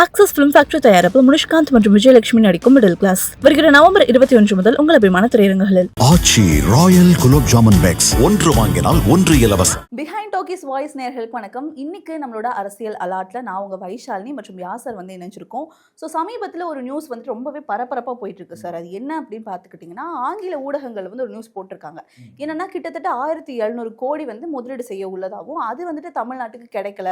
Access film factory தயாரிப்பு முனிஷ்காந்த் மற்றும் விஜயலட்சுமி நடிக்கும் மிடில் கிளாஸ் வருகிற நவம்பர் 21 முதல் உங்கள் அபிமான திரையரங்குகளில். ஆச்சி ராயல் குலோப் ஜாமுன் பேக்ஸ் ஒன்று வாங்கினால் ஒன்று இலவசம். பிஹைண்ட் டாக்கிஸ் வாய்ஸ் நேயர்களுக்கு வணக்கம். இன்னைக்கு நம்மளோட அரசியல் அலாட்ல நான் உங்க வைஷாலினி மற்றும் யாசர் இணைஞ்சிருக்கோம். ஸோ சமீபத்தில் ஒரு நியூஸ் ரொம்பவே பரபரப்பாக போயிட்டு இருக்கு சார். அது என்ன அப்படின்னு பார்த்துக்கிட்டிங்கன்னா, ஆங்கில ஊடகங்கள் ஒரு நியூஸ் போட்டிருக்காங்க. என்னன்னா, கிட்டத்தட்ட 1700 கோடி முதலீடு செய்ய உள்ளதாகவும் அது தமிழ்நாட்டுக்கு கிடைக்கல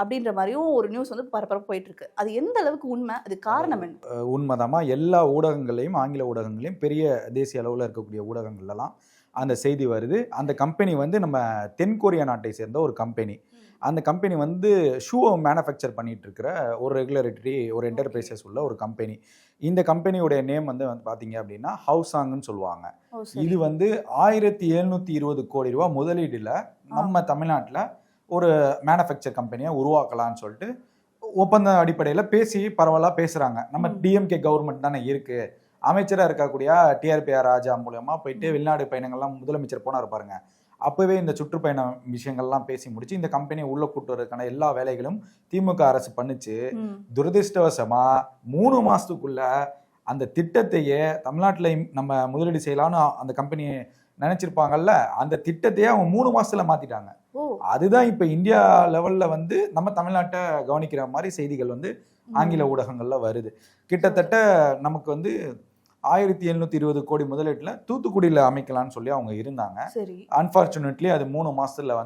அப்படின்ற மாதிரியும் ஒரு நியூஸ் பரபரப்பாக போயிட்டு இருக்கு. அது எந்த அளவுக்கு உண்மை, அது காரணம் என்ன? உண்மைதாமா, எல்லா ஊடகங்களையும் ஆங்கில ஊடகங்களையும் பெரிய தேசிய அளவில் இருக்கக்கூடிய ஊடகங்கள்லாம் அந்த செய்தி வருது. அந்த கம்பெனி நம்ம தென்கொரியா நாட்டை சேர்ந்த ஒரு கம்பெனி. அந்த கம்பெனி ஷூவை மேனுஃபேக்சர் பண்ணிட்டு இருக்கிற ஒரு ரெகுலேட்டரி ஒரு என்டர்பிரைசஸ் உள்ள ஒரு கம்பெனி. இந்த கம்பெனியோடைய நேம் பார்த்தீங்க அப்படின்னா ஹவுசாங்னு சொல்லுவாங்க. இது 1720 கோடி ரூபா முதலீடுல நம்ம தமிழ்நாட்டில் ஒரு மேனுஃபேக்சர் கம்பெனியை உருவாக்கலாம்னு சொல்லிட்டு ஒப்பந்த அடிப்படையில் பேசி பரவலாக பேசுகிறாங்க. நம்ம டிஎம்கே கவர்மெண்ட் தானே இருக்கு, அமைச்சராக இருக்கக்கூடிய டிஆர்பிஆர் ராஜா மூலமா போயிட்டு வெளிநாடு பயணங்கள்லாம் முதலமைச்சர் போனார் பாருங்க. அப்பவே இந்த சுற்றுப்பயண விஷயங்கள்லாம் பேசி முடிச்சு இந்த கம்பெனியை உள்ள கூட்டு வரதுக்கான எல்லா வேலைகளும் திமுக அரசு பண்ணுச்சு. துரதிருஷ்டவசமா 3 மாசத்துக்குள்ள அந்த திட்டத்தையே தமிழ்நாட்டில் நம்ம முதலீடு செய்யலாம்னு அந்த கம்பெனி நினைச்சிருப்பாங்கல்ல, அந்த திட்டத்தையே அவங்க 3 மாசத்துல மாத்திட்டாங்க. அதுதான் இப்ப இந்தியா லெவல்ல நம்ம தமிழ்நாட்டை கவனிக்கிற மாதிரி செய்திகள் ஆங்கில ஊடகங்கள்ல வருது. கிட்டத்தட்ட நமக்கு 1720 கோடி முதலீட்டுல தூத்துக்குடியில அமைக்கலாம்னு சொல்லி அவங்க இருந்தாங்க. அன்பார்ச்சுனேட்லி அது 3 மாசத்துல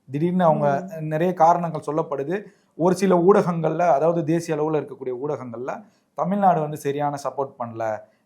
திடீர்னு அவங்க நிறைய காரணங்கள் சொல்லப்படுது. ஒரு சில ஊடகங்கள்ல, அதாவது தேசிய அளவுல இருக்கக்கூடிய ஊடகங்கள்ல தமிழ்நாடு சரியான சப்போர்ட் பண்ணல,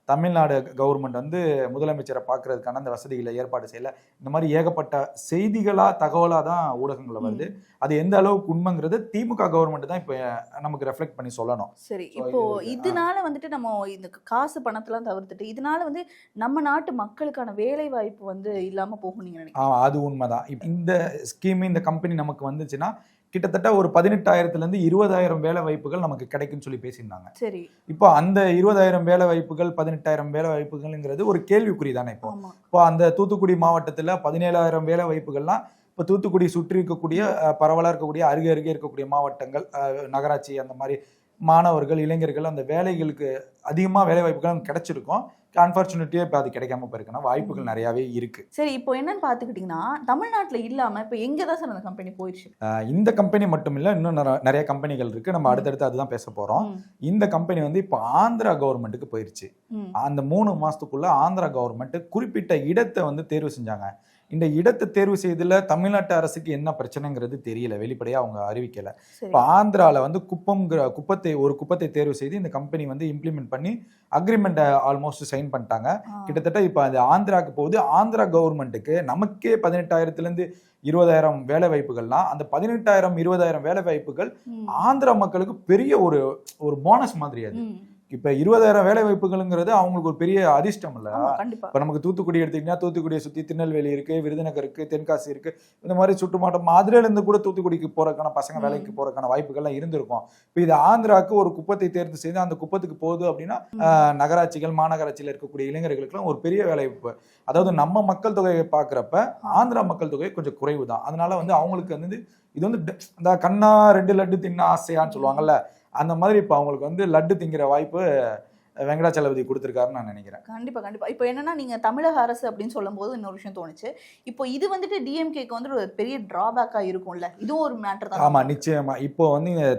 தமிழ்நாடு கவர்மெண்ட் முதலமைச்சரை பார்க்கறதுக்கான அந்த வசதிகளை ஏற்பாடு செய்யல, இந்த மாதிரி ஏகப்பட்ட செய்திகளா தகவலா தான் ஊடகங்களை வருது. அது எந்த அளவுக்கு உண்மைங்கிறது திமுக கவர்மெண்ட் தான் இப்ப நமக்கு ரெஃப்ளெக்ட் பண்ணி சொல்லணும். சரி, இப்போ இதனால நம்ம இந்த காசு பணத்தெல்லாம் தவிர்த்துட்டு இதனால நம்ம நாட்டு மக்களுக்கான வேலை வாய்ப்பு இல்லாம போகும் நீங்க நினைக்கிறீங்க? அது உண்மைதான். இந்த ஸ்கீம், இந்த கம்பெனி நமக்கு வந்துச்சுன்னா கிட்டத்தட்ட ஒரு 18,000 20,000 வேலை வாய்ப்புகள் நமக்கு கிடைக்குன்னு சொல்லி பேசியிருந்தாங்க. சரி, இப்போ அந்த 20,000 வேலை வாய்ப்புகள் 18,000 வேலை வாய்ப்புகள்ங்கிறது ஒரு கேள்விக்குறி தானே. இப்போ அந்த தூத்துக்குடி மாவட்டத்துல 17,000 வேலை வாய்ப்புகள்லாம் இப்போ தூத்துக்குடி சுற்றி இருக்கக்கூடிய பரவலாக இருக்கக்கூடிய அருகே இருக்கக்கூடிய மாவட்டங்கள், நகராட்சி, அந்த மாதிரி மாணவர்கள், இளைஞர்கள் அந்த வேலைகளுக்கு அதிகமாக வேலை வாய்ப்புகள் கிடைச்சிருக்கும். அன்பார்ச்சுனேட்லியே இப்போ அது கிடைக்காம போயிருக்குன்னா வாய்ப்புகள் நிறையாவே இருக்கு. சரி, இப்போ என்னன்னு பார்த்துக்கிட்டிங்கன்னா, தமிழ்நாட்டில் இல்லாமல் இப்போ எங்கே தான் சார் அந்த கம்பெனி போயிடுச்சு? இந்த கம்பெனி மட்டும் இல்லை, இன்னும் நிறைய கம்பெனிகள் இருக்கு. நம்ம அடுத்தடுத்து அதுதான் பேச போறோம். இந்த கம்பெனி இப்போ ஆந்திரா கவர்மெண்ட்டுக்கு போயிருச்சு. அந்த 3 மாசத்துக்குள்ள ஆந்திரா கவர்மெண்ட் குறிப்பிட்ட இடத்தை தேர்வு செஞ்சாங்க. இந்த இடத்தை தேர்வு செய்ததுல தமிழ்நாட்டு அரசுக்கு என்ன பிரச்சனைங்கிறது தெரியல, வெளிப்படையா அவங்க அறிவிக்கல. இப்போ ஆந்திரால குப்பத்தை தேர்வு செய்து இந்த கம்பெனி இம்ப்ளிமெண்ட் பண்ணி அக்ரிமெண்ட் ஆல்மோஸ்ட் சைன் பண்ணிட்டாங்க. கிட்டத்தட்ட இப்போ அது ஆந்திராக்கு போகுது. ஆந்திரா கவர்மெண்ட்டுக்கு நமக்கே 18,000 20,000 வேலை வாய்ப்புகள்லாம், அந்த 18,000 20,000 வேலை வாய்ப்புகள் ஆந்திரா மக்களுக்கு பெரிய ஒரு போனஸ் மாதிரி. அது இப்ப 20,000 வேலை வாய்ப்புகள்ங்கிறது அவங்களுக்கு ஒரு பெரிய அதிர்ஷ்டம் இல்ல. இப்ப நமக்கு தூத்துக்குடி எடுத்தீங்கன்னா தூத்துக்குடியை சுத்தி திருநெல்வேலி இருக்கு, விருதுநகர் இருக்கு, தென்காசி இருக்கு, இந்த மாதிரி சுற்றுமாட்டம் மதுரையில இருந்து கூட தூத்துக்குடிக்கு போறதுக்கான பசங்க வேலைக்கு போறதுக்கான வாய்ப்புகள்லாம் இருந்திருக்கும். இப்ப இது ஆந்திராவுக்கு ஒரு குப்பத்தை தேர்வு செய்து அந்த குப்பத்துக்கு போகுது அப்படின்னா நகராட்சிகள், மாநகராட்சியில இருக்கக்கூடிய இளைஞர்களுக்கு எல்லாம் ஒரு பெரிய வேலை வாய்ப்பு. அதாவது நம்ம மக்கள் தொகையை பாக்குறப்ப ஆந்திரா மக்கள் தொகை கொஞ்சம் குறைவு தான். அதனால அவங்களுக்கு இது இந்த கண்ணா 2 லட்டு தின்ன ஆசையான்னு சொல்லுவாங்கல்ல, அந்த மாதிரி இப்போ அவங்களுக்கு லட்டு திங்கிற வாய்ப்பு வெங்கடாச்சலபதி கொடுத்துருக்காருன்னு நான் நினைக்கிறேன். கண்டிப்பா. இப்போ என்னன்னா, நீங்க தமிழக அரசு அப்படின்னு சொல்லும் போது இன்னொரு விஷயம் தோணுச்சு. இப்போ இது டிஎம்கேக்கு ஒரு பெரிய டிராபேக்கா இருக்கும்ல, இதுவும் ஒரு மேட்டர் தான். ஆமா, நிச்சயமா. இப்போ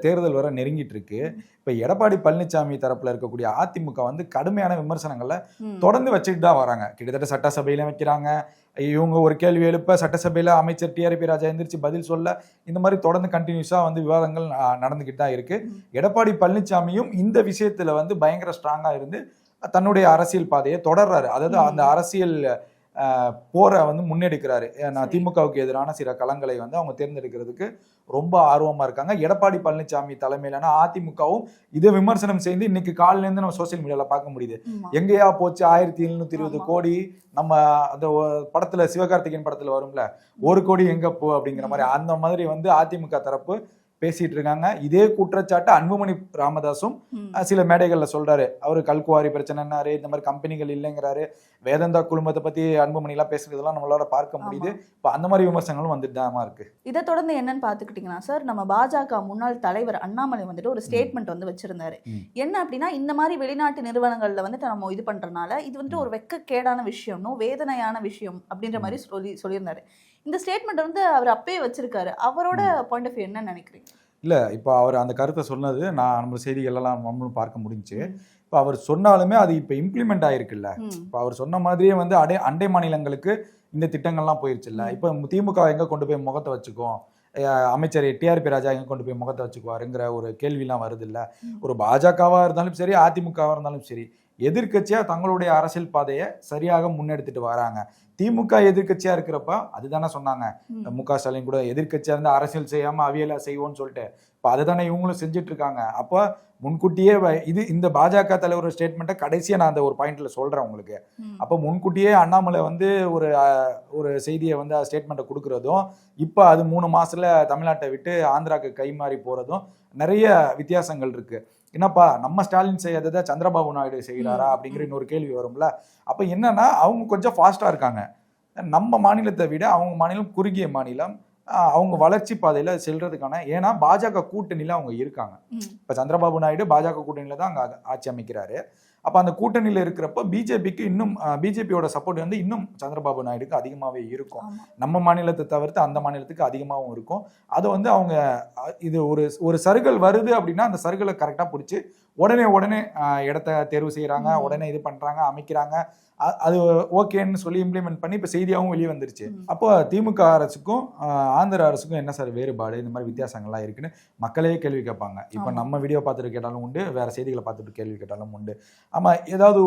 தேர்தல் வர நெருங்கிட்டு இருக்கு. இப்ப எடப்பாடி பழனிசாமி தரப்புல இருக்கக்கூடிய அதிமுக கடுமையான விமர்சனங்களை தொடர்ந்து வச்சுட்டு தான் வராங்க. கிட்டத்தட்ட சட்டசபையில வைக்கிறாங்க, இவங்க ஒரு கேள்வி எழுப்ப சட்டசபையில அமைச்சர் டிஆர்பி ராஜா எந்திரிச்சு பதில் சொல்ல, இந்த மாதிரி தொடர்ந்து கண்டினியூஸா விவாதங்கள் நடந்துகிட்டு தான் இருக்கு. எடப்பாடி பழனிசாமியும் இந்த விஷயத்துல பயங்கர ஸ்ட்ராங்கா இருந்து தன்னுடைய அரசியல் பாதையை தொடர்றாரு. அதாவது அந்த அரசியல் போரை முன்னெடுக்கிறாரு. திமுகவுக்கு எதிரான சில களங்களை அவங்க தேர்ந்தெடுக்கிறதுக்கு ரொம்ப ஆர்வமா இருக்காங்க. எடப்பாடி பழனிசாமி தலைமையிலான அதிமுகவும் இதை விமர்சனம் செய்து இன்னைக்கு காலையில இருந்து நம்ம சோசியல் மீடியால பார்க்க முடியுது. எங்கேயா போச்சு 1720 கோடி, நம்ம அந்த படத்துல சிவகார்த்திகேயன் படத்துல வரும்ல, 1 கோடி எங்க போ அப்படிங்கிற மாதிரி, அந்த மாதிரி அதிமுக தரப்பு பேசிட்டு இருக்காங்க. இதே குற்றச்சாட்டு அன்புமணி ராமதாஸும் சில மேடைகள்ல சொல்றாரு. அவரு கல்குவாரி பிரச்சனைனாரு, இந்த மாதிரி கம்பெனிகள் இல்லைங்கிறாரு. வேதாந்தா குழுமத்தை பத்தி அன்புமணி எல்லாம் பேசுறதெல்லாம் நம்மளால பார்க்க முடியுது. இப்ப அந்த மாதிரி விமர்சனங்களும் வந்துட்டு தான் இருக்கு. இதை தொடர்ந்து என்னன்னு பாத்துக்கிட்டீங்கன்னா சார், நம்ம பாஜக முன்னாள் தலைவர் அண்ணாமலை வந்துட்டு ஒரு ஸ்டேட்மெண்ட் வந்து வச்சிருந்தாரு. என்ன அப்படின்னா, இந்த மாதிரி வெளிநாட்டு நிறுவனங்கள்ல வந்துட்டு நம்ம இது பண்றதுனால இது வந்துட்டு ஒரு வெக்கக்கேடான விஷயம், வேதனையான விஷயம் அப்படின்ற மாதிரி சொல்லியிருந்தாரு. இந்த ஸ்டேட்மெண்ட் வந்து அவர் அப்பயே வச்சிருக்காரு. அவரோட பாயிண்ட் ஆஃப் வியூ என்ன நினைக்கிறீங்க? இல்ல இப்ப அவர் அந்த கருத்தை சொன்னது நம்ம செய்திகள் எல்லாம் நம்மளும் பார்க்க முடிஞ்சு. இப்ப அவர் சொன்னாலுமே அது இப்ப இம்ப்ளிமெண்ட் ஆயிருக்குல்ல. இப்ப அவர் சொன்ன மாதிரியே வந்து அண்டை மாநிலங்களுக்கு இந்த திட்டங்கள்லாம் போயிருச்சு இல்ல. இப்ப திமுக எங்க கொண்டு போய் முகத்தை வச்சுக்கும், அமைச்சர் டிஆர்பி ராஜா எங்க கொண்டு போய் முகத்தை வச்சுக்குவாருங்கிற ஒரு கேள்விலாம் வருது இல்ல. ஒரு பாஜகவா இருந்தாலும் சரி, அதிமுகவா இருந்தாலும் சரி, எதிர்கட்சியா தங்களுடைய அரசியல் பாதையை சரியாக முன்னெடுத்துட்டு வராங்க. திமுக எதிர்கட்சியா இருக்கிறப்ப அதுதானே சொன்னாங்க. மு.க. ஸ்டாலின் கூட எதிர்கட்சியா இருந்து அரசியல் செய்யாம அவியலா செய்வோம்னு சொல்லிட்டு இப்ப அதுதானே இவங்களும் செஞ்சுட்டு இருக்காங்க. அப்ப முன்கூட்டியே இந்த பாஜக தலைவர் ஸ்டேட்மெண்ட்டை கடைசியா நான் அந்த ஒரு பாயிண்ட்ல சொல்றேன் உங்களுக்கு. அப்ப முன்கூட்டியே அண்ணாமலை வந்து ஒரு செய்தியை வந்து ஸ்டேட்மெண்ட்டை கொடுக்கறதும், இப்ப அது 3 மாசத்துல தமிழ்நாட்டை விட்டு ஆந்திராக்கு கை மாறி போறதும் நிறைய வித்தியாசங்கள் இருக்கு. என்னப்பா நம்ம ஸ்டாலின் செய்யாததை சந்திரபாபு நாயுடு செய்கிறாரா அப்படிங்கிற இன்னொரு கேள்வி வரும்ல. அப்ப என்னன்னா, அவங்க கொஞ்சம் ஃபாஸ்டா இருக்காங்க. நம்ம மாநிலத்தை விட அவங்க மாநிலம் குறுகிய மாநிலம். அவங்க வளர்ச்சி பாதையில செல்றதுக்கான, ஏன்னா பாஜக கூட்டணியில அவங்க இருக்காங்க. இப்ப சந்திரபாபு நாயுடு பாஜக கூட்டணியில தான் அங்க ஆட்சி அமைக்கிறாரு. அப்ப அந்த கூட்டணியில இருக்கிறப்ப பிஜேபிக்கு இன்னும் பிஜேபியோட சப்போர்ட் வந்து இன்னும் சந்திரபாபு நாயுடுக்கு அதிகமாவே இருக்கும். நம்ம மாநிலத்தை தவிர்த்து அந்த மாநிலத்துக்கு அதிகமாகவும் இருக்கும். அது வந்து அவங்க இது ஒரு சருகல் வருது அப்படின்னா அந்த சருகலை கரெக்டா பிடிச்சி உடனே இடத்த தேர்வு செய்யறாங்க, உடனே இது பண்றாங்க, அமைக்கிறாங்க. அது ஓகேன்னு சொல்லி இம்ப்ளிமெண்ட் பண்ணி இப்ப செய்தியாகவும் வெளியே வந்துருச்சு. அப்போ திமுக அரசுக்கும் ஆந்திர அரசுக்கும் என்ன சார் வேறுபாடு, இந்த மாதிரி வித்தியாசங்கள்லாம் இருக்குன்னு மக்களே கேள்வி கேட்பாங்க. இப்ப நம்ம வீடியோ பார்த்துட்டு கேட்டாலும் உண்டு, வேற செய்திகளை பார்த்துட்டு கேள்வி கேட்டாலும் உண்டு. ஆமா, ஏதாவது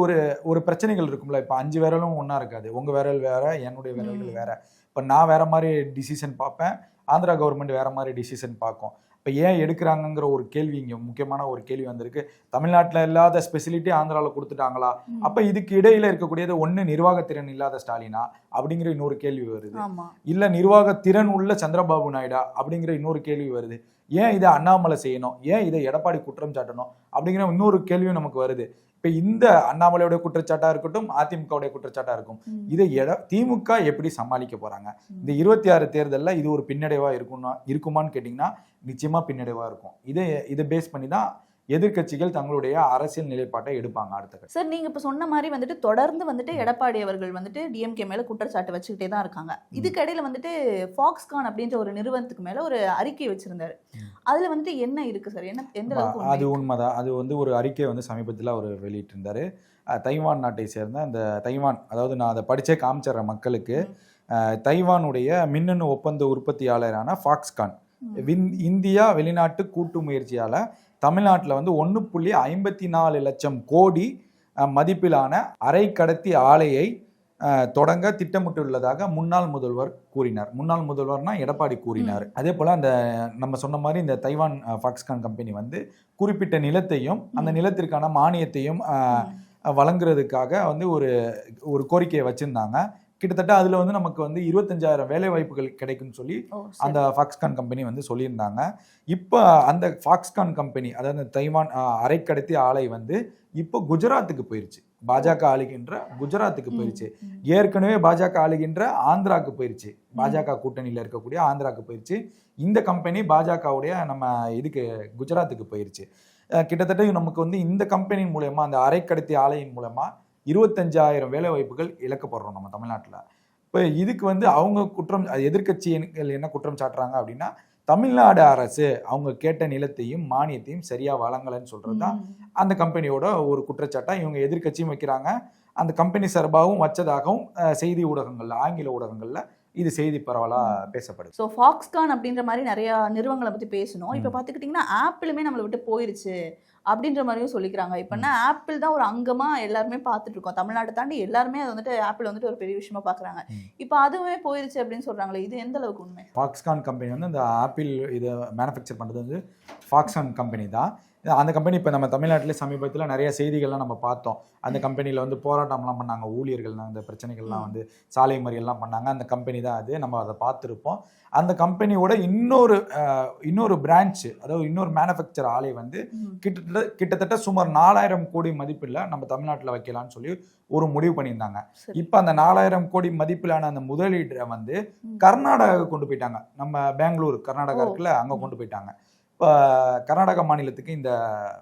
ஒரு பிரச்சனைகள் இருக்கும்ல. இப்ப 5 விரலும் ஒன்னா இருக்காது. உங்க விரல் வேற, என்னுடைய விரல்கள் வேற. இப்ப நான் வேற மாதிரி டிசிஷன் பார்ப்பேன், ஆந்திரா கவர்மெண்ட் வேற மாதிரி டிசிஷன் பார்க்கும். இப்போ ஏன் எடுக்கிறாங்கிற ஒரு கேள்வி, இங்கே முக்கியமான ஒரு கேள்வி வந்திருக்கு. தமிழ்நாட்டில் இல்லாத ஸ்பெசிலிட்டி ஆந்திராவில் கொடுத்துட்டாங்களா? அப்போ இதுக்கு இடையில இருக்கக்கூடியது ஒன்று நிர்வாகத்திறன் இல்லாத ஸ்டாலினா அப்படிங்கிற இன்னொரு கேள்வி வருது. இல்லை நிர்வாகத்திறன் உள்ள சந்திரபாபு நாயுடா அப்படிங்கிற இன்னொரு கேள்வி வருது. ஏன் இதை அண்ணாமலை செய்யணும், ஏன் இதை எடப்பாடி குற்றம் சாட்டணும் அப்படிங்கிற இன்னொரு கேள்வியும் நமக்கு வருது. இப்ப இந்த அண்ணாமலையோட குற்றச்சாட்டா இருக்கட்டும், அதிமுகவுடைய குற்றச்சாட்டா இருக்கும், இதை திமுக எப்படி சமாளிக்க போறாங்க? இந்த 26 தேர்தலில் இது ஒரு பின்னடைவா இருக்குமான்னு கேட்டீங்கன்னா நிச்சயமா பின்னடைவா இருக்கும். இதை பேஸ் பண்ணி தான் எதிர்கட்சிகள் தங்களுடைய அரசியல் நிலைப்பாட்டை எடுப்பாங்க. அடுத்த சார், நீங்க இப்ப சொன்ன மாதிரி வந்துட்டு தொடர்ந்து வந்துட்டு எடப்பாடி அவர்கள் வந்துட்டு டிஎம்கே மேல குற்றச்சாட்டு வச்சுக்கிட்டே தான் இருக்காங்க. இதுக்கு இடையில வந்துட்டு ஃபாக்ஸ்கான் அப்படின்ற ஒரு நிறுவனத்துக்கு மேல ஒரு அறிக்கை வச்சிருந்தாரு. அதுல வந்துட்டு என்ன இருக்கு சார்? எந்த அளவுக்கு? அது உண்மைதான். அது வந்து ஒரு அறிக்கை வந்து சமீபத்தில் அவர் வெளியிட்டிருந்தாரு. தைவான் நாட்டை சேர்ந்த அந்த தைவான், அதாவது நான் அதை படிச்சே காமிச்சிடுற மக்களுக்கு, தைவானுடைய மின்னணு ஒப்பந்த உற்பத்தியாளரான ஃபாக்ஸ்கான் இந்தியா வெளிநாட்டு கூட்டு முயற்சியால தமிழ்நாட்டில் வந்து 1.54 லட்சம் கோடி மதிப்பிலான அரை கடத்தி ஆலையை தொடங்க திட்டமிட்டுள்ளதாக முன்னாள் முதல்வர் கூறினார். முன்னாள் முதல்வர்னா எடப்பாடி கூறினார். அதே போல அந்த நம்ம சொன்ன மாதிரி இந்த தைவான் ஃபாக்ஸ்கான் கம்பெனி வந்து குறிப்பிட்ட நிலத்தையும் அந்த நிலத்திற்கான மானியத்தையும் வழங்குறதுக்காக வந்து ஒரு கோரிக்கையை வச்சிருந்தாங்க. கிட்டத்தட்ட அதுல வந்து நமக்கு வந்து 25,000 வேலை வாய்ப்புகள் கிடைக்கும்னு சொல்லி அந்த ஃபாக்ஸ்கான் கம்பெனி வந்து சொல்லியிருந்தாங்க. இப்போ அந்த ஃபாக்ஸ்கான் கம்பெனி, அதாவது தைவான் அரைக்கடத்தி ஆலை வந்து இப்போ குஜராத்துக்கு போயிருச்சு. பாஜக ஆளுகின்ற குஜராத்துக்கு போயிருச்சு. ஏற்கனவே பாஜக ஆளுகின்ற ஆந்திராக்கு போயிருச்சு. பாஜக கூட்டணியில் இருக்கக்கூடிய ஆந்திராக்கு போயிருச்சு. இந்த கம்பெனி பாஜகவுடைய நம்ம இதுக்கு குஜராத்துக்கு போயிருச்சு. கிட்டத்தட்ட நமக்கு வந்து இந்த கம்பெனியின் மூலமா, அந்த அரைக்கடத்தி ஆலையின் மூலமா 25,000 வேலை வாய்ப்புகள் இழக்கப்படுறோம் நம்ம தமிழ்நாட்டில். இப்போ இதுக்கு வந்து அவங்க எதிர்கட்சிகள் என்ன குற்றம் சாட்டுறாங்க அப்படின்னா, தமிழ்நாடு அரசு அவங்க கேட்ட நிலத்தையும் மானியத்தையும் சரியா வழங்கலைன்னு சொல்றது தான் அந்த கம்பெனியோட ஒரு குற்றச்சாட்டா இவங்க எதிர்கட்சியும் வைக்கிறாங்க. அந்த கம்பெனி சார்பாகவும் வச்சதாகவும் செய்தி ஊடகங்கள்ல, ஆங்கில ஊடகங்கள்ல இது செய்தி பரவலா பேசப்படுது. ஸோ ஃபாக்ஸ்கான் அப்படின்ற மாதிரி நிறைய நிறுவனங்களை பத்தி பேசணும். இப்போ பார்த்துக்கிட்டிங்கன்னா ஆப்பிளுமே நம்மளை விட்டு போயிருச்சு அப்படின்ற மாதிரியும் சொல்லிக்கிறாங்க. இப்போனா ஆப்பிள் தான் ஒரு அங்கமா எல்லாருமே பார்த்துட்டு இருக்கோம். தமிழ்நாட்டை தாண்டி எல்லாருமே அது வந்துட்டு ஆப்பிள் வந்துட்டு ஒரு பெரிய விஷயமா பார்க்குறாங்க. இப்போ அதுவுமே போயிருச்சு அப்படின்னு சொல்றாங்களே, இது எந்த அளவுக்கு உண்மை? ஃபாக்ஸ்கான் கம்பெனி வந்து இந்த ஆப்பிள் இதை மேனுஃபேக்சர் பண்ணுறது வந்து ஃபாக்ஸ்கான் கம்பெனி தான். அந்த கம்பெனி இப்போ நம்ம தமிழ்நாட்டிலே சமீபத்தில் நிறைய செய்திகள்லாம் நம்ம பார்த்தோம். அந்த கம்பெனியில் வந்து போராட்டம்லாம் பண்ணாங்க, ஊழியர்கள் அந்த பிரச்சனைகள்லாம் வந்து சாலை மறியல்லாம் பண்ணாங்க. அந்த கம்பெனி தான் அது, நம்ம அதை பார்த்துருப்போம். அந்த கம்பெனியோட இன்னொரு பிரான்ச்சு, அதாவது இன்னொரு மேனுஃபேக்சர் ஆலை வந்து கிட்டத்தட்ட சுமார் 4000 கோடி மதிப்பில் நம்ம தமிழ்நாட்டில் வைக்கலாம்னு சொல்லி ஒரு முடிவு பண்ணியிருந்தாங்க. இப்போ அந்த 4000 கோடி மதிப்பிலான அந்த முதலீட்டை வந்து கர்நாடகா கொண்டு போயிட்டாங்க. நம்ம பெங்களூர் கர்நாடகா இருக்குல்ல, அங்கே கொண்டு போயிட்டாங்க. இப்போ கர்நாடகா மாநிலத்துக்கு இந்த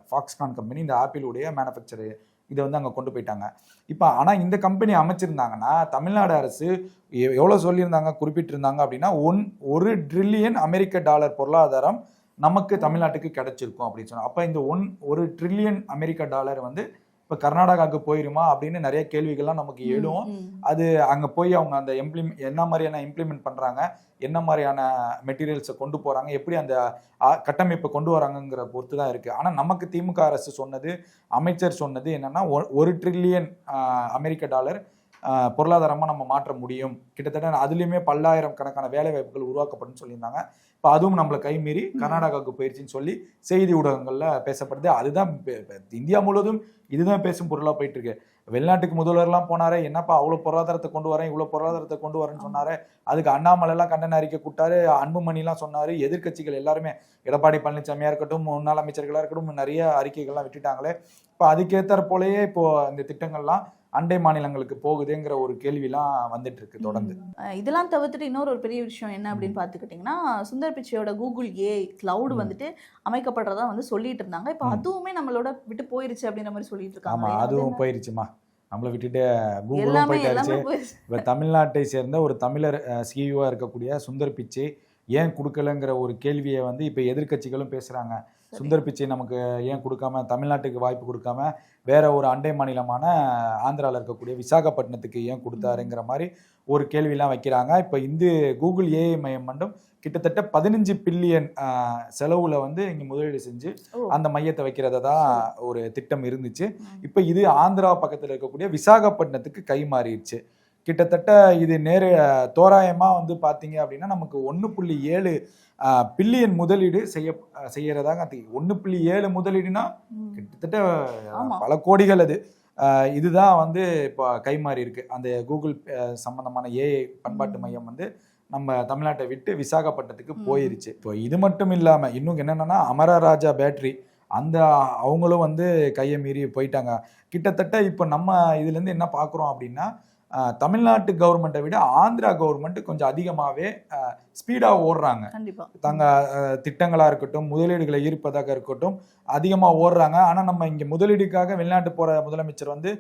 ஃபாக்ஸ்கான் கம்பெனி, இந்த ஆப்பிளுடைய மேனுஃபேக்சரு இதை வந்து அங்கே கொண்டு போயிட்டாங்க. இப்போ ஆனால் இந்த கம்பெனி அமைச்சிருந்தாங்கன்னா தமிழ்நாடு அரசு எவ்வளோ சொல்லியிருந்தாங்க, குறிப்பிட்டிருந்தாங்க அப்படின்னா $1 ட்ரில்லியன் அமெரிக்க டாலர் பொருளாதாரம் நமக்கு தமிழ்நாட்டுக்கு கிடைச்சிருக்கும் அப்படின்னு சொன்னாங்க. அப்போ இந்த $1 ட்ரில்லியன் அமெரிக்க டாலர் வந்து இப்போ கர்நாடகாவுக்கு போயிருமா அப்படின்னு நிறைய கேள்விகள்லாம் நமக்கு எழும். அது அங்கே போய் அவங்க அந்த என்ன மாதிரியான இம்ப்ளிமெண்ட் பண்ணுறாங்க, என்ன மாதிரியான மெட்டீரியல்ஸை கொண்டு போகிறாங்க, எப்படி அந்த கட்டமைப்பை கொண்டு வராங்கங்கிற பொறுத்து தான் இருக்குது. ஆனால் நமக்கு திமுக அரசு சொன்னது, அமைச்சர் சொன்னது என்னென்னா $1 ட்ரில்லியன் அமெரிக்க டாலர் பொருளாதாரமாக நம்ம மாற்ற முடியும், கிட்டத்தட்ட அதுலேயுமே பல்லாயிரம் கணக்கான வேலை வாய்ப்புகள் உருவாக்கப்படும் சொல்லியிருந்தாங்க. இப்போ அதுவும் நம்மளை கைமீறி கர்நாடகாவுக்கு போயிடுச்சின்னு சொல்லி செய்தி ஊடகங்களில் பேசப்படுது. அதுதான் இந்தியா முழுவதும் இதுதான் பேசும் பொருளாக போயிட்டு இருக்கு. வெளிநாட்டுக்கு முதல்வர்லாம் போனாரே, என்னப்பா அவ்வளோ பொருளாதாரத்தை கொண்டு வரேன், இவ்வளோ பொருளாதாரத்தை கொண்டு வரேன்னு சொன்னாரு. அதுக்கு அண்ணாமலைலாம் கண்டன அறிக்கை கூட்டாரு, அன்புமணிலாம் சொன்னாரு. எதிர்கட்சிகள் எல்லாருமே எடப்பாடி பழனிசாமியா இருக்கட்டும், முன்னாள் அமைச்சர்களாக இருக்கட்டும், நிறைய அறிக்கைகள்லாம் விட்டுட்டாங்களே. இப்போ அதுக்கேற்ற போலயே இப்போ இந்த திட்டங்கள்லாம் அண்டை மாநிலங்களுக்கு போகுதுங்கிற ஒரு கேள்விலாம் வந்துட்டு இருக்கு தொடர்ந்து. இதெல்லாம் தவிர்த்துட்டு இன்னொரு பெரிய விஷயம் என்ன அப்படின்னு பார்த்துக்கிட்டிங்கன்னா, சுந்தர் பிச்சையோட கூகுள் ஏஐ கிளவுட் வந்துட்டு அமைக்கப்படுறதா வந்து சொல்லிட்டு இருந்தாங்க. இப்போ அதுவுமே நம்மளோட விட்டு போயிருச்சு அப்படின்ற மாதிரி சொல்லிட்டு இருக்காங்க. ஆமா, அதுவும் போயிருச்சுமா, நம்மளை விட்டுட்டு கூகுளும் போயிட்டாச்சு. இப்போ தமிழ்நாட்டை சேர்ந்த ஒரு தமிழர் சிஇஓ இருக்கக்கூடிய சுந்தர் பிச்சை ஏன் கொடுக்கலங்கிற ஒரு கேள்வியை வந்து இப்போ எதிர்கட்சிகளும் பேசுகிறாங்க. சுந்தர் பிச்சை நமக்கு ஏன் கொடுக்காம, தமிழ்நாட்டுக்கு வாய்ப்பு கொடுக்காம வேற ஒரு அண்டை மாநிலமான ஆந்திராவில் இருக்கக்கூடிய விசாகப்பட்டினத்துக்கு ஏன் கொடுத்தாருங்கிற மாதிரி ஒரு கேள்விலாம் வைக்கிறாங்க. இப்போ இந்த கூகுள் ஏஐ மையம் மட்டும் கிட்டத்தட்ட 15 பில்லியன் செலவுல வந்து இங்கே முதலீடு செஞ்சு அந்த மையத்தை வைக்கிறதா தான் ஒரு திட்டம் இருந்துச்சு. இப்போ இது ஆந்திரா பக்கத்தில் இருக்கக்கூடிய விசாகப்பட்டினத்துக்கு கை மாறிடுச்சு. கிட்டத்தட்ட இது தோராயமாக வந்து பார்த்தீங்க அப்படின்னா நமக்கு 1.7 பில்லியன் முதலீடு செய்யறதாங்க. 1.7 முதலீடுனா கிட்டத்தட்ட பல கோடிகள். அது இதுதான் வந்து இப்போ கைமாறி இருக்கு. அந்த கூகுள் சம்பந்தமான ஏஐ பண்பாட்டு மையம் வந்து நம்ம தமிழ்நாட்டை விட்டு விசாகப்பட்டினத்துக்கு போயிருச்சு. இப்போ இது மட்டும் இல்லாமல் இன்னும் என்னென்னா அமரராஜா பேட்டரி அவங்களும் வந்து கையை மீறி போயிட்டாங்க. கிட்டத்தட்ட இப்போ நம்ம இதுலேருந்து என்ன பார்க்குறோம் அப்படின்னா, தமிழ்நாட்டு கவர்மெண்ட்டை விட ஆந்திரா கவர்மெண்ட் கொஞ்சம் அதிகமாகவே ஸ்பீடாக ஓடுறாங்க. தங்க திட்டங்களாக இருக்கட்டும், முதலீடுகளை ஈர்ப்பதாக இருக்கட்டும், அதிகமாக ஓடுறாங்க. ஆனால் நம்ம இங்கே முதலீடுக்காக வெளிநாட்டு போகிற முதலமைச்சர் வந்து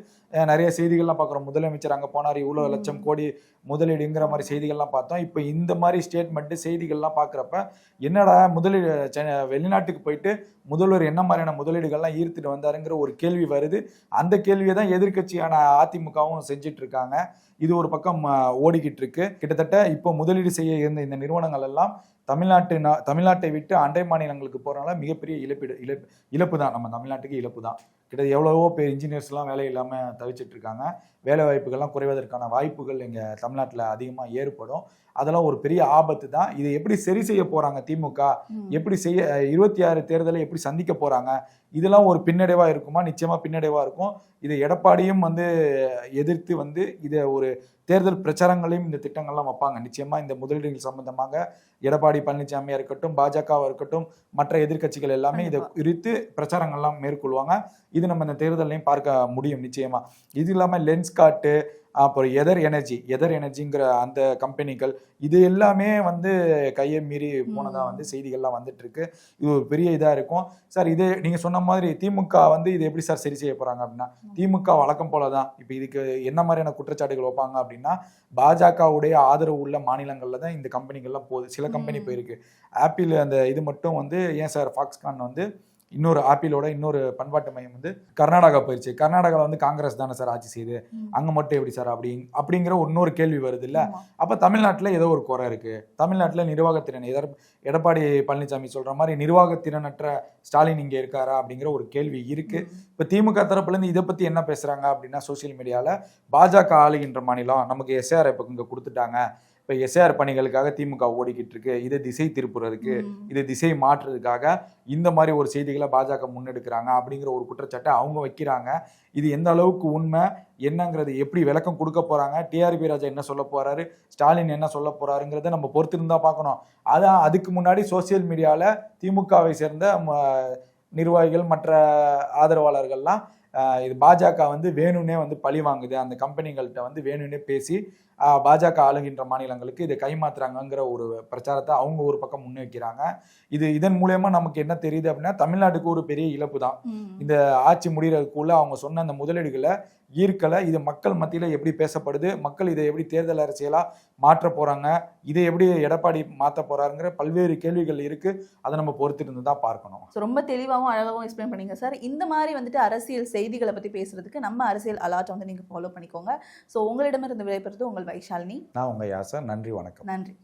நிறைய செய்திகள்லாம் பார்க்குறோம். முதலமைச்சர் அங்கே போனார், இவ்வளோ லட்சம் கோடி முதலீடுங்கிற மாதிரி செய்திகள்லாம் பார்த்தோம். இப்போ இந்த மாதிரி ஸ்டேட்மெண்ட்டு செய்திகள்லாம் பார்க்குறப்ப என்னடா வெளிநாட்டுக்கு போயிட்டு முதல்வர் என்ன மாதிரியான முதலீடுகள்லாம் ஈர்த்துட்டு வந்தாருங்கிற ஒரு கேள்வி வருது. அந்த கேள்வியை தான் எதிர்கட்சியான அதிமுகவும் செஞ்சுட்டு இருக்காங்க. இது ஒரு பக்கம் ஓடிக்கிட்டு இருக்கு. கிட்டத்தட்ட இப்போ முதலீடு செய்ய இருந்த இந்த நிறுவனங்கள் எல்லாம் தமிழ்நாட்டை விட்டு அண்டை மாநிலங்களுக்கு போறதுனால மிகப்பெரிய இழப்பு தான். நம்ம தமிழ்நாட்டுக்கு இழப்பு தான். கிட்டத்தட்ட எவ்வளவோ பேர் இன்ஜினியர்ஸ்லாம் வேலை இல்லாமல் தவிச்சிட்டு இருக்காங்க. வேலை வாய்ப்புகள்லாம் குறைவதற்கான வாய்ப்புகள் இங்கே தமிழ்நாட்டில் அதிகமாக ஏற்படும். அதெல்லாம் ஒரு பெரிய ஆபத்து தான். இதை எப்படி சரி செய்ய போறாங்க திமுக, எப்படி 26 தேர்தலை எப்படி சந்திக்க போறாங்க, இதெல்லாம் ஒரு பின்னடைவா இருக்குமா? நிச்சயமா பின்னடைவா இருக்கும். இதை எடப்பாடியும் வந்து எதிர்த்து வந்து இதை ஒரு தேர்தல் பிரச்சாரங்களையும் இந்த திட்டங்கள்லாம் வைப்பாங்க. நிச்சயமா இந்த முதலீடுகள் சம்பந்தமாக எடப்பாடி பழனிசாமியா இருக்கட்டும், பாஜகவா இருக்கட்டும், மற்ற எதிர்கட்சிகள் எல்லாமே இதை குறித்து பிரச்சாரங்கள்லாம் மேற்கொள்வாங்க. இது நம்ம இந்த தேர்தலையும் பார்க்க முடியும் நிச்சயமா. இது இல்லாமல் லென்ஸ்கார்ட்டு, அப்புறம் எதர் எனர்ஜிங்கிற அந்த கம்பெனிகள், இது எல்லாமே வந்து கையை மீறி போனதாக வந்து செய்திகள்லாம் வந்துட்டு இருக்கு. இது ஒரு பெரிய இதாக இருக்கும். சார், இது நீங்கள் சொன்ன மாதிரி திமுக வந்து இது எப்படி சார் சரி செய்ய போகிறாங்க அப்படின்னா, திமுக வழக்கம் போல தான். இப்போ இதுக்கு என்ன மாதிரியான குற்றச்சாட்டுகள் வைப்பாங்க அப்படின்னா, பாஜகவுடைய ஆதரவு உள்ள மாநிலங்களில் தான் இந்த கம்பெனிகள்லாம் போகுது. சில கம்பெனி போயிருக்கு. ஆப்பிள் அந்த இது மட்டும் வந்து ஏன் சார் ஃபாக்ஸ்கான் வந்து இன்னொரு ஆப்பிளோட இன்னொரு பண்பாட்டு மையம் வந்து கர்நாடகா போயிடுச்சு. கர்நாடகாவில் வந்து காங்கிரஸ் தானே சார் ஆட்சி செய்யுது, அங்கே மட்டும் எப்படி சார் அப்படிங்கிற இன்னொரு கேள்வி வருது இல்லை. அப்போ தமிழ்நாட்டில் ஏதோ ஒரு குறை இருக்குது. தமிழ்நாட்டில் நிர்வாகத்திறன் எடப்பாடி பழனிசாமி சொல்கிற மாதிரி நிர்வாகத்திறனற்ற ஸ்டாலின் இங்கே இருக்காரா அப்படிங்கிற ஒரு கேள்வி இருக்குது. இப்போ திமுக தரப்புலேருந்து இதை பற்றி என்ன பேசுகிறாங்க அப்படின்னா, சோசியல் மீடியாவில் பாஜக ஆளுகின்ற மாநிலம், நமக்கு எஸ்ஏஆர் இப்போ இங்கே கொடுத்துட்டாங்க, இப்போ எஸ்ஏஆர் பணிகளுக்காக திமுக ஓடிக்கிட்டு இருக்கு, இதை திசை திருப்புறதுக்கு, இதை திசை மாற்றுறதுக்காக இந்த மாதிரி ஒரு செய்திகளை பாஜக முன்னெடுக்கிறாங்க அப்படிங்கிற ஒரு குற்றச்சாட்டை அவங்க வைக்கிறாங்க. இது எந்த அளவுக்கு உண்மை என்னங்கிறது எப்படி விளக்கம் கொடுக்க போறாங்க, டிஆர்பி ராஜா என்ன சொல்ல போறாரு, ஸ்டாலின் என்ன சொல்ல போறாருங்கிறத நம்ம பொறுத்திருந்தா பார்க்கணும். அதான் அதுக்கு முன்னாடி சோசியல் மீடியாவில் திமுகவை சேர்ந்த நிர்வாகிகள் மற்ற ஆதரவாளர்கள்லாம் இது பாஜக வந்து வேணும்னே வந்து பழி வாங்குது, அந்த கம்பெனிகள்கிட்ட வந்து வேணும்னே பேசி பாஜக ஆளுகின்ற மாநிலங்களுக்கு இதை கைமாத்துறாங்கிற ஒரு பிரச்சாரத்தை அவங்க ஒரு பக்கம் முன்வைக்கிறாங்க. இதன் மூலயமா நமக்கு என்ன தெரியுது அப்படின்னா, தமிழ்நாட்டுக்கு ஒரு பெரிய இழப்பு தான். இந்த ஆட்சி முடிகிறதுக்குள்ள அவங்க சொன்ன அந்த முதலீடுகளை ஈர்க்கலை. இது மக்கள் மத்தியில் எப்படி பேசப்படுது, மக்கள் இதை எப்படி தேர்தல் அரசியலாக மாற்ற போகிறாங்க, இதை எப்படி எடப்பாடி மாற்ற போகிறாருங்கிற பல்வேறு கேள்விகள் இருக்குது. அதை நம்ம பொறுத்திருந்து தான் பார்க்கணும். ஸோ ரொம்ப தெளிவாகவும் அழகாகவும் எக்ஸ்பிளைன் பண்ணிங்க சார். இந்த மாதிரி வந்துட்டு அரசியல் செய்திகளை பற்றி பேசுறதுக்கு நம்ம அரசியல் அலாட்டை வந்து நீங்கள் ஃபாலோ பண்ணிக்கோங்க. ஸோ உங்களிடமிருந்து விடைபெறுவது உங்கள் வைஷாலினி. நான் உங்கள் யாசர். நன்றி, வணக்கம். நன்றி.